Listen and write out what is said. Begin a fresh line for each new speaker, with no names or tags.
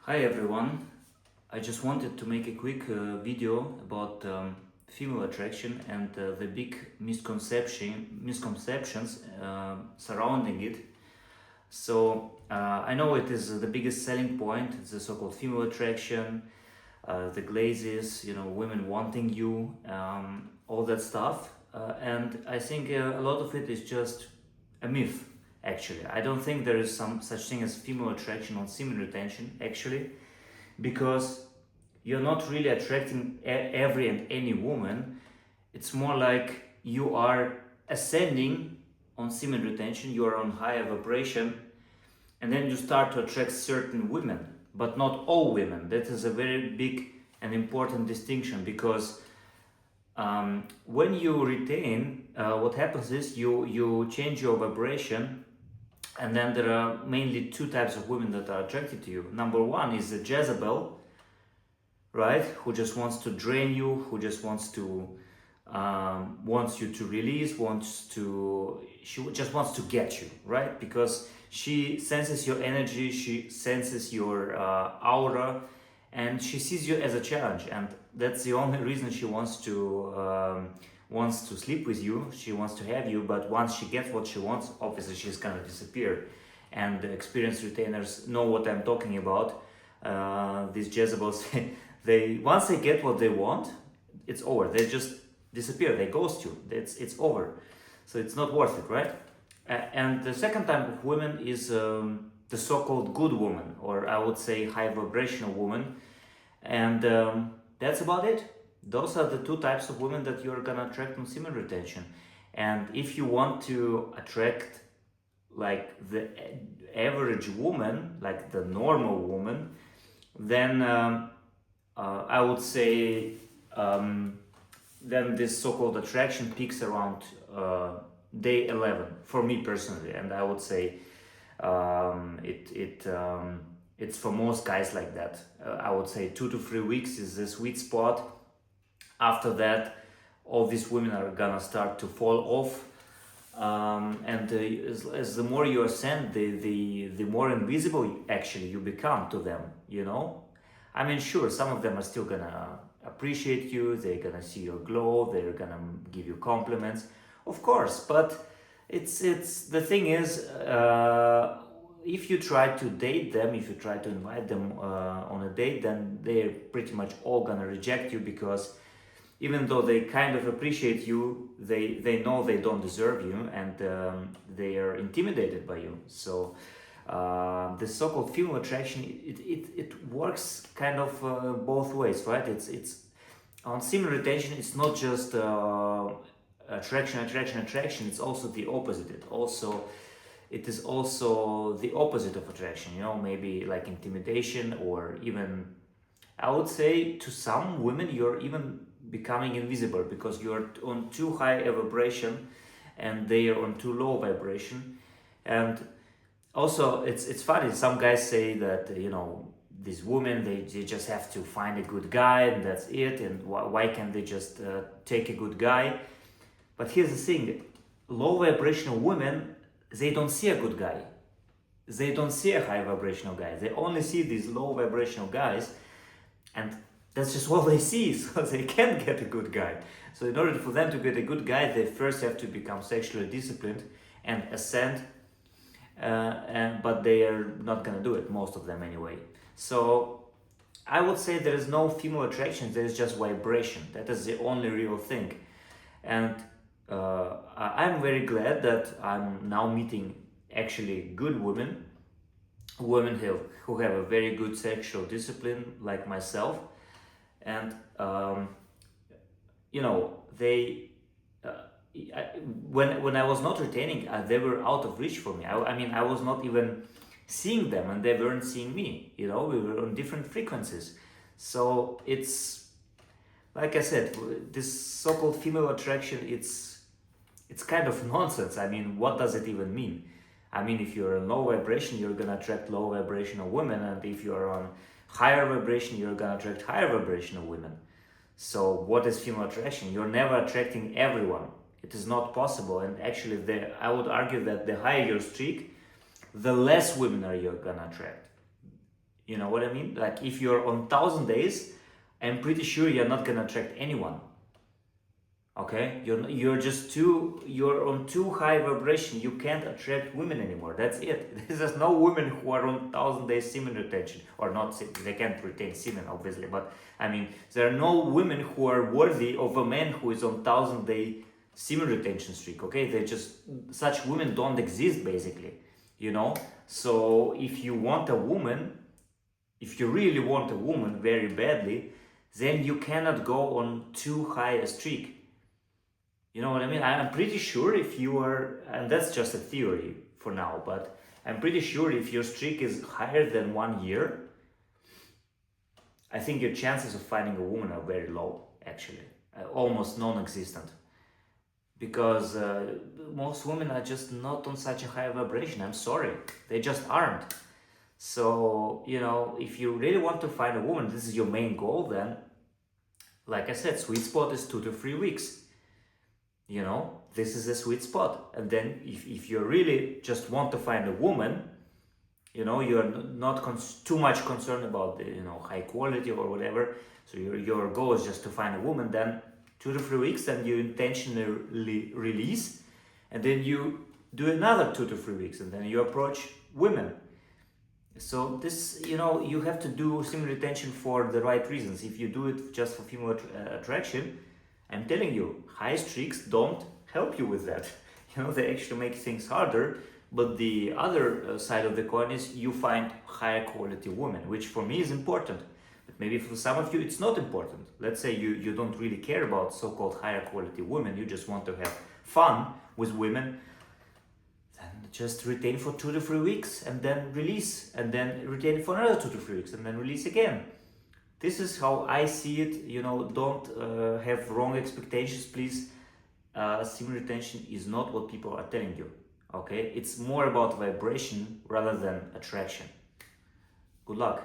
Hi everyone, I just wanted to make a quick video about female attraction and the big misconceptions surrounding it. I know it is the biggest selling point. It's the so-called female attraction, the glazes, women wanting you, all that stuff. And I think a lot of it is just a myth. Actually, I don't think there is some such thing as female attraction or semen retention. Actually, because you're not really attracting every and any woman. It's more like you are ascending on semen retention. You are on higher vibration, and then you start to attract certain women, but not all women. That is a very big and important distinction because when you retain, what happens is you change your vibration, and then there are mainly two types of women that are attracted to you. Number one is the Jezebel, right? Who just wants to drain you, who just wants you to release, she just wants to get you, right? Because she senses your energy, she senses your aura, and she sees you as a challenge, and that's the only reason she wants to sleep with you. She wants to have you, but once she gets what she wants, obviously she's gonna disappear. And the experienced retainers know what I'm talking about. These Jezebels, they once they get what they want, it's over. They just disappear. They ghost you. It's over. So it's not worth it, right? And the second type of women is the so-called good woman, or I would say high vibrational woman, and that's about it. Those are the two types of women that you're gonna attract on semen retention. And if you want to attract like the average woman, like the normal woman, then I would say then this so-called attraction peaks around day 11 for me personally, and I would say it's for most guys like that. I would say 2 to 3 weeks is the sweet spot. After that, all these women are gonna start to fall off, and as the more you ascend, the more invisible actually you become to them. I mean, sure, some of them are still gonna appreciate you. They're gonna see your glow. They're gonna give you compliments, of course. But it's the thing is, if you try to date them, if you try to invite them on a date, then they're pretty much all gonna reject you, because even though they kind of appreciate you, they know they don't deserve you, and they are intimidated by you. So the so-called female attraction, it works kind of both ways, right? It's on semen retention. It's not just attraction. It's also the opposite. It is also the opposite of attraction. Maybe like intimidation, or even, I would say, to some women you're even becoming invisible because you're on too high a vibration and they are on too low vibration. And also it's funny, some guys say that these women, they just have to find a good guy and that's it, and why can't they just take a good guy? But here's the thing: low vibrational women, they don't see a good guy, they don't see a high vibrational guy, they only see these low vibrational guys, and that's just all they see. So they can't get a good guy. So in order for them to get a good guy, they first have to become sexually disciplined and ascend, but they are not gonna do it, most of them anyway. So I would say there is no female attraction, there is just vibration. That is the only real thing. And I'm very glad that I'm now meeting actually good women who have a very good sexual discipline, like myself. And they when I was not retaining, they were out of reach for me. I mean, I was not even seeing them, and they weren't seeing me. We were on different frequencies. So it's, like I said, this so-called female attraction, it's kind of nonsense. I mean, what does it even mean? I mean, if you're on low vibration, you're gonna attract low vibrational women, and if you're on higher vibration, you're gonna attract higher vibrational women. So what is female attraction? You're never attracting everyone. It is not possible. And actually, I would argue that the higher your streak, the less women are you're gonna attract. You know what I mean? Like if you're on 1,000 days, I'm pretty sure you're not gonna attract anyone. Okay, you're on too high vibration. You can't attract women anymore. That's it. There's no women who are on 1,000 days semen retention, or not. They can't retain semen, obviously. But I mean, there are no women who are worthy of a man who is on 1,000-day semen retention streak. Okay, they just such women don't exist basically. You know. So if you want a woman, if you really want a woman very badly, then you cannot go on too high a streak. You know what I mean? I'm pretty sure if you are, and that's just a theory for now, but I'm pretty sure if your streak is higher than 1 year, I think your chances of finding a woman are very low, actually, almost non-existent. Because most women are just not on such a high vibration. I'm sorry, they just aren't. So, you know, if you really want to find a woman, this is your main goal, then, like I said, sweet spot is 2 to 3 weeks. You know, this is a sweet spot. And then if you really just want to find a woman, you know, you're not too much concerned about the, you know, high quality or whatever. So your goal is just to find a woman, then 2 to 3 weeks, then you intentionally release, and then you do another 2 to 3 weeks, and then you approach women. So this, you know, you have to do semen retention for the right reasons. If you do it just for female attraction, I'm telling you, high streaks don't help you with that. You know, they actually make things harder. But the other side of the coin is you find higher quality women, which for me is important. But maybe for some of you, it's not important. Let's say you don't really care about so-called higher quality women. You just want to have fun with women. Then just retain for 2 to 3 weeks and then release. And then retain for another 2 to 3 weeks and then release again. This is how I see it. You know, don't have wrong expectations, please. Semen retention is not what people are telling you. Okay, it's more about vibration rather than attraction. Good luck.